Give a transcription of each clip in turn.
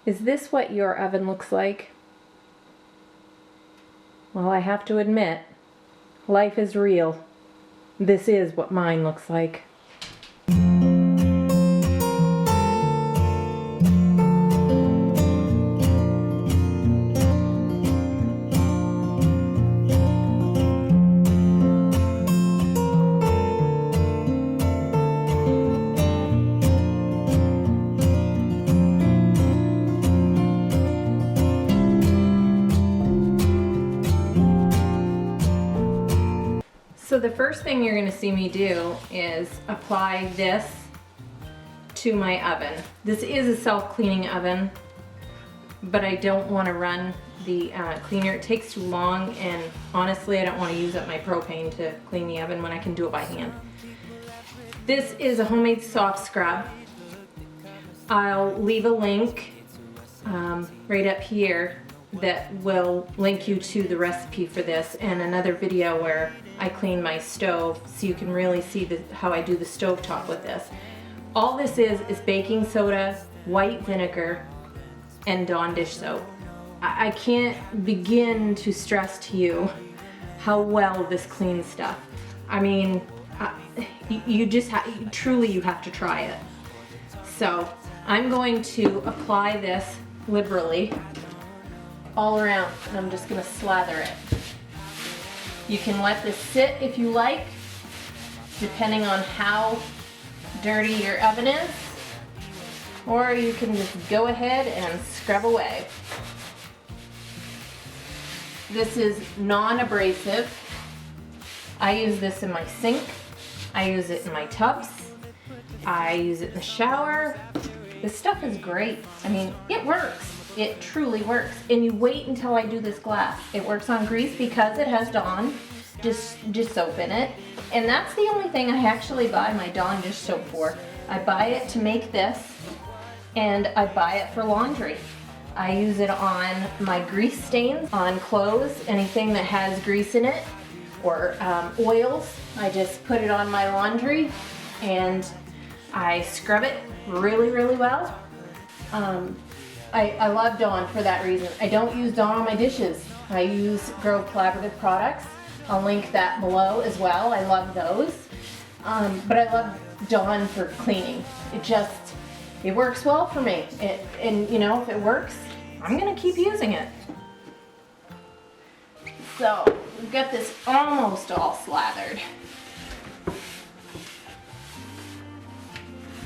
Is this what your oven looks like? Well, I have to admit, life is real. This is what mine looks like. So the first thing you're going to see me do is apply this to my oven. This is a self-cleaning oven, but I don't want to run the cleaner. It takes too long, and honestly I don't want to use up my propane to clean the oven when I can do it by hand. This is a homemade soft scrub. I'll leave a link right up here that will link you to the recipe for this, and another video where I clean my stove so you can really see how I do the stovetop with this. All this is baking soda, white vinegar, and Dawn dish soap. I can't begin to stress to you how well this cleans stuff. I mean, you just truly you have to try it. So I'm going to apply this liberally all around, and I'm just going to slather it. You can let this sit if you like, depending on how dirty your oven is, or you can just go ahead and scrub away. This is non-abrasive. I use this in my sink, I use it in my tubs, I use it in the shower. This stuff is great. I mean, it works. It truly works. And you wait until I do this glass. It works on grease because it has Dawn dish soap in it. And that's the only thing I actually buy my Dawn dish soap for. I buy it to make this, and I buy it for laundry. I use it on my grease stains, on clothes, anything that has grease in it, or oils. I just put it on my laundry and I scrub it really, really well. I love Dawn for that reason. I don't use Dawn on my dishes. I use Grove Collaborative products. I'll link that below as well. I love those. But I love Dawn for cleaning. It works well for me. And you know, if it works, I'm gonna keep using it. So we've got this almost all slathered.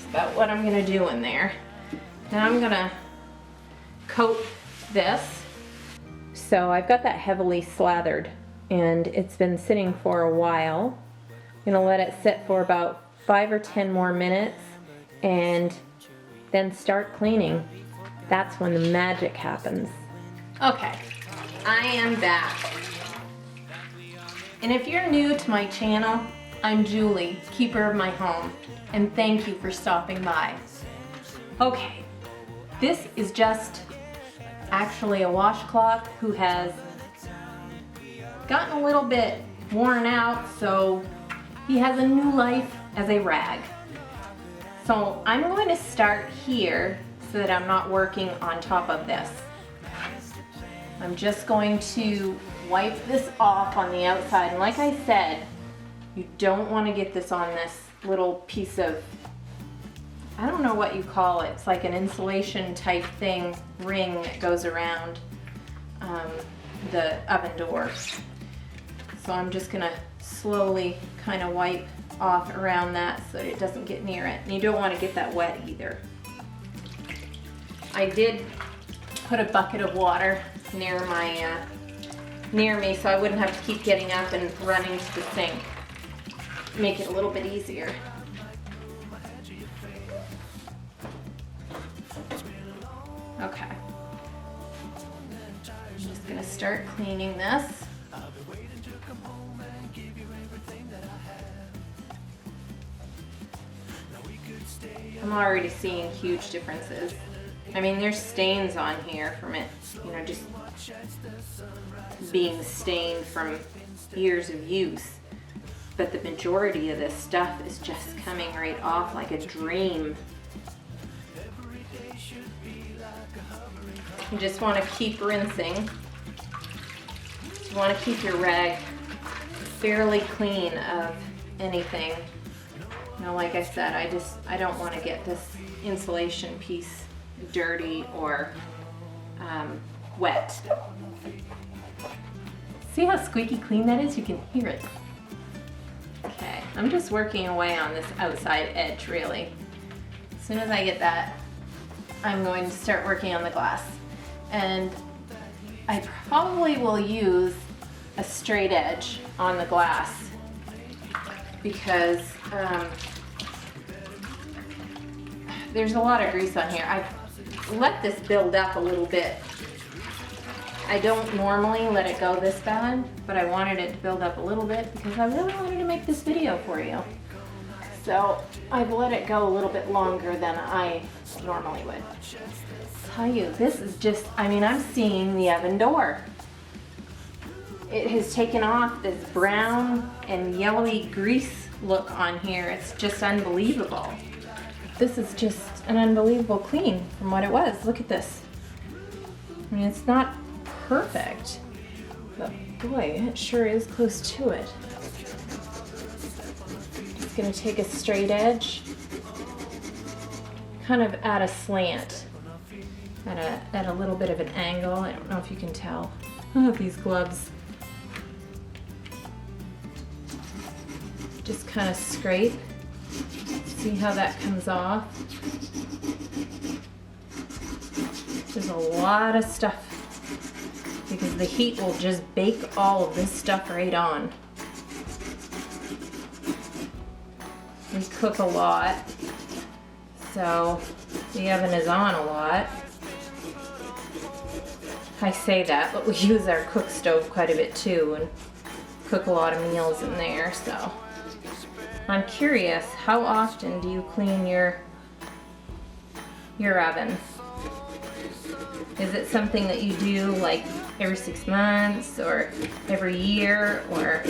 That's about what I'm gonna do in there. Now I'm gonna coat this. So I've got that heavily slathered, and it's been sitting for a while. I'm gonna let it sit for about 5 or 10 more minutes and then start cleaning. That's when the magic happens. Okay, I am back. And if you're new to my channel, I'm Julie, keeper of my home, and thank you for stopping by. Okay, this is just actually a washcloth who has gotten a little bit worn out, so he has a new life as a rag. So I'm going to start here so that I'm not working on top of this. I'm just going to wipe this off on the outside, and like I said, you don't want to get this on this little piece of, I don't know what you call it. It's like an insulation type thing, ring that goes around the oven door. So I'm just gonna slowly kind of wipe off around that so that it doesn't get near it. And you don't want to get that wet either. I did put a bucket of water near me so I wouldn't have to keep getting up and running to the sink. Make it a little bit easier. Okay. I'm just gonna start cleaning this. I'm already seeing huge differences. I mean, there's stains on here from it, you know, just being stained from years of use. But the majority of this stuff is just coming right off like a dream. You just want to keep rinsing. You want to keep your rag fairly clean of anything. You know, like I said, I don't want to get this insulation piece dirty or wet. See how squeaky clean that is? You can hear it. Okay, I'm just working away on this outside edge, really. As soon as I get that, I'm going to start working on the glass. And I probably will use a straight edge on the glass because there's a lot of grease on here. I've let this build up a little bit. I don't normally let it go this bad, but I wanted it to build up a little bit because I really wanted to make this video for you. So I've let it go a little bit longer than I normally would. Tell you, this is just, I mean, I'm seeing the oven door. It has taken off this brown and yellowy grease look on here. It's just unbelievable. This is just an unbelievable clean from what it was. Look at this. I mean, it's not perfect, but boy, it sure is close to it. Just gonna take a straight edge, kind of at a slant, at a little bit of an angle. I don't know if you can tell. Oh, these gloves. Just kind of scrape. See how that comes off. There's a lot of stuff because the heat will just bake all of this stuff right on. We cook a lot, so the oven is on a lot. I say that, but we use our cook stove quite a bit too and cook a lot of meals in there, so. I'm curious, how often do you clean your oven? Is it something that you do like every 6 months or every year, or,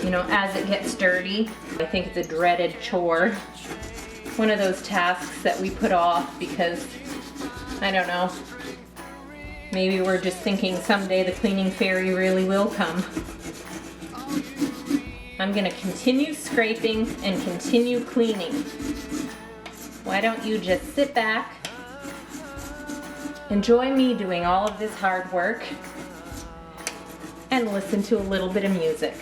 you know, as it gets dirty? I think it's a dreaded chore. One of those tasks that we put off because, I don't know, maybe we're just thinking someday the cleaning fairy really will come. I'm gonna continue scraping and continue cleaning. Why don't you just sit back, enjoy me doing all of this hard work, and listen to a little bit of music.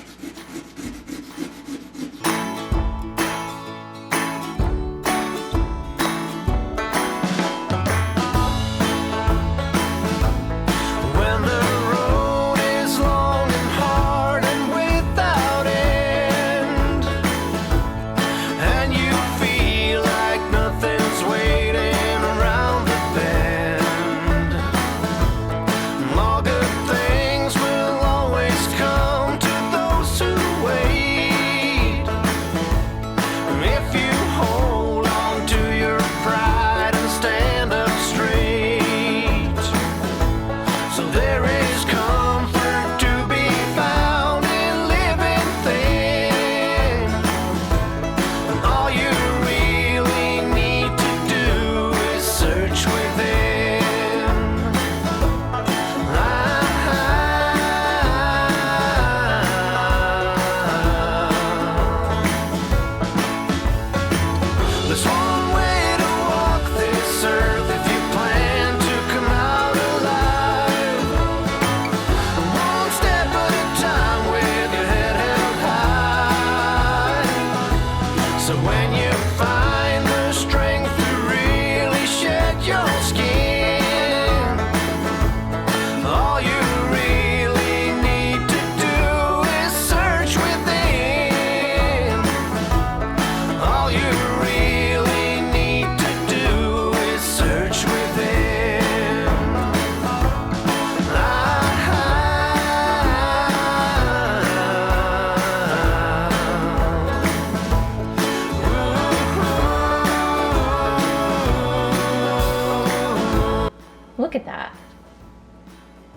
Look at that.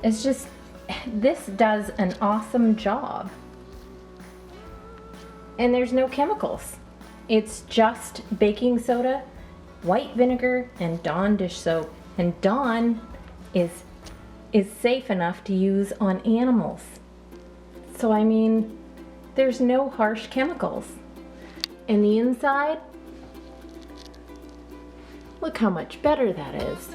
It's just, this does an awesome job. And there's no chemicals. It's just baking soda, white vinegar, and Dawn dish soap. And Dawn is safe enough to use on animals. So I mean, there's no harsh chemicals. And the inside, look how much better that is.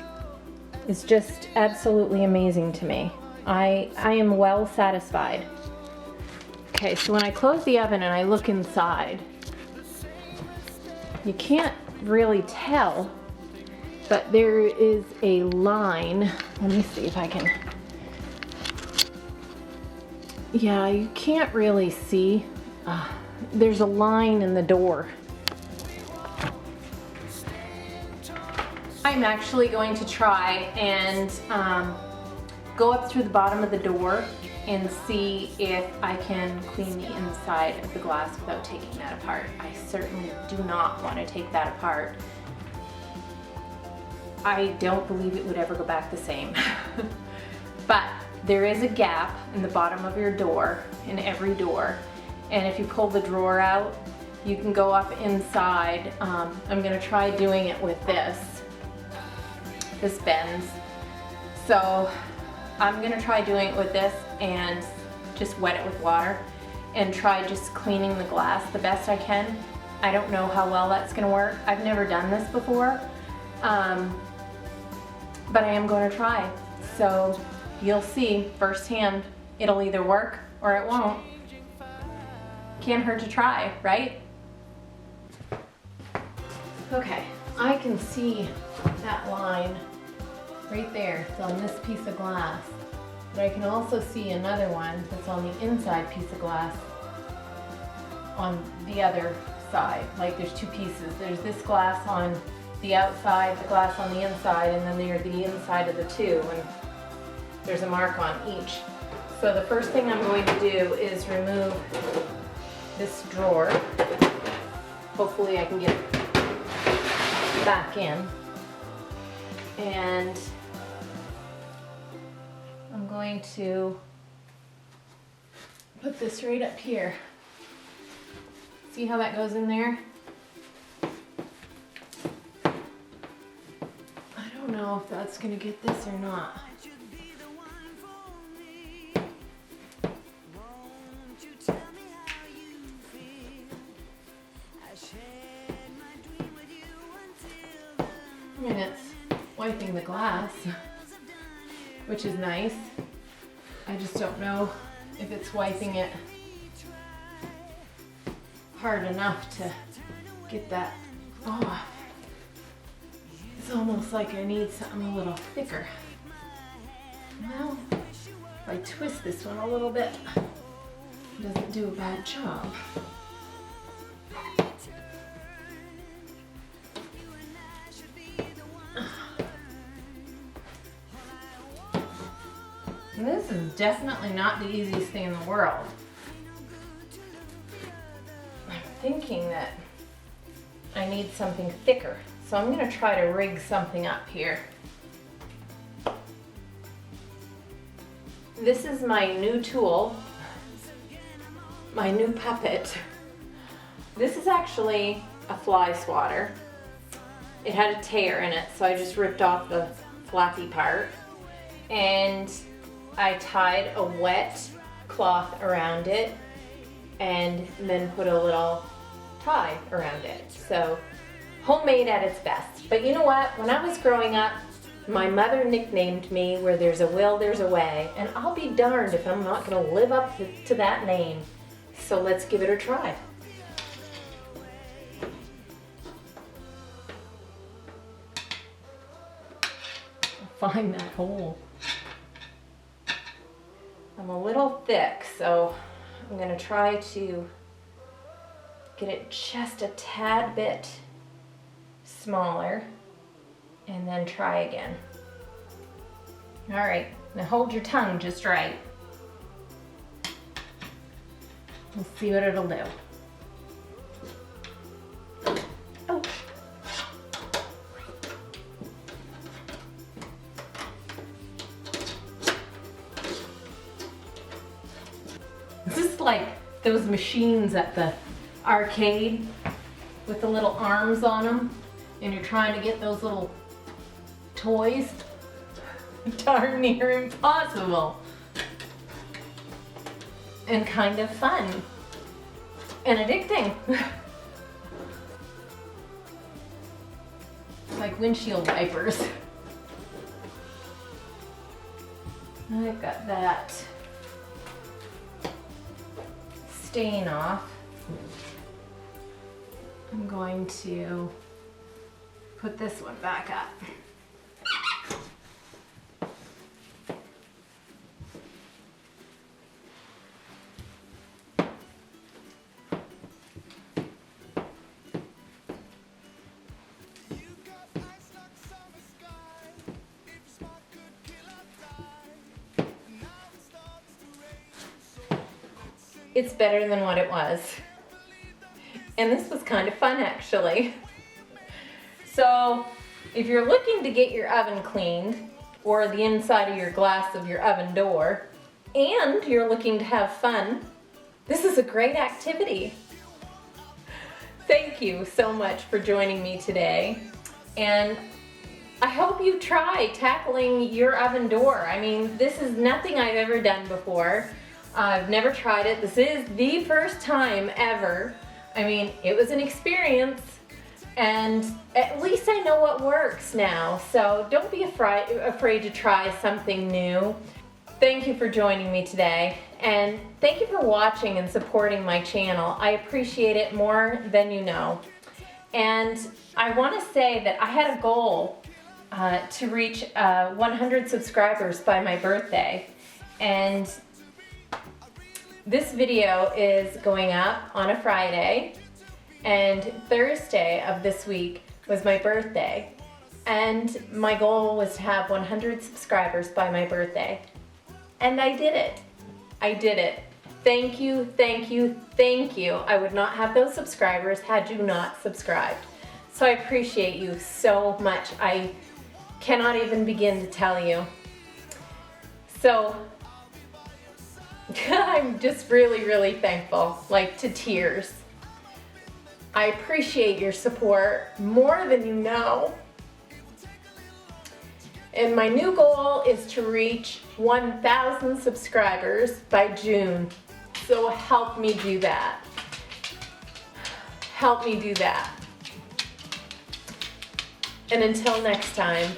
It's just absolutely amazing to me. I am well satisfied. Okay, so when I close the oven and I look inside, you can't really tell, but there is a line. Let me see if I can. Yeah, you can't really see. There's a line in the door. I'm actually going to try and go up through the bottom of the door and see if I can clean the inside of the glass without taking that apart. I certainly do not want to take that apart. I don't believe it would ever go back the same. But there is a gap in the bottom of your door, in every door. And if you pull the drawer out, you can go up inside. I'm gonna try doing it with this bends. So I'm gonna try doing it with this and just wet it with water and try just cleaning the glass the best I can. I don't know how well that's gonna work. I've never done this before, but I am gonna try. So you'll see firsthand, it'll either work or it won't. Can't hurt to try, right? Okay, I can see that line right there. It's on this piece of glass. But I can also see another one that's on the inside piece of glass on the other side. Like there's two pieces. There's this glass on the outside, the glass on the inside, and then there's the inside of the two, and there's a mark on each. So the first thing I'm going to do is remove this drawer. Hopefully I can get it back in. And I'm going to put this right up here. See how that goes in there? I don't know if that's gonna get this or not. I mean, it's wiping the glass, which is nice. I just don't know if it's wiping it hard enough to get that off. It's almost like I need something a little thicker. Well, if I twist this one a little bit, it doesn't do a bad job. This is definitely not the easiest thing in the world. I'm thinking that I need something thicker, so I'm going to try to rig something up here. This is my new tool, my new puppet. This is actually a fly swatter. It had a tear in it, so I just ripped off the flappy part, and I tied a wet cloth around it and then put a little tie around it. So homemade at its best. But you know what? When I was growing up, my mother nicknamed me "Where there's a will, there's a way," and I'll be darned if I'm not going to live up to that name. So let's give it a try. Find that hole. I'm a little thick, so I'm going to try to get it just a tad bit smaller and then try again. All right, now hold your tongue just right. Let's see what it'll do. Oh. This is like those machines at the arcade with the little arms on them, and you're trying to get those little toys darn near impossible. And kind of fun. And addicting. Like windshield wipers. I've got that stain off. I'm going to put this one back up. It's better than what it was. And this was kind of fun, actually. So if you're looking to get your oven cleaned, or the inside of your glass of your oven door, and you're looking to have fun, this is a great activity. Thank you so much for joining me today. And I hope you try tackling your oven door. I mean, this is nothing I've ever done before. I've never tried it. This is the first time ever. I mean, it was an experience, and at least I know what works now. So don't be afraid to try something new. Thank you for joining me today, and thank you for watching and supporting my channel. I appreciate it more than you know. And I want to say that I had a goal to reach 100 subscribers by my birthday, and this video is going up on a Friday, and Thursday of this week was my birthday, and my goal was to have 100 subscribers by my birthday, and I did it. I did it. Thank you, thank you, thank you. I would not have those subscribers had you not subscribed. So I appreciate you so much. I cannot even begin to tell you. So I'm just really, really thankful, like to tears. I appreciate your support more than you know. And my new goal is to reach 1,000 subscribers by June. So help me do that. Help me do that. And until next time,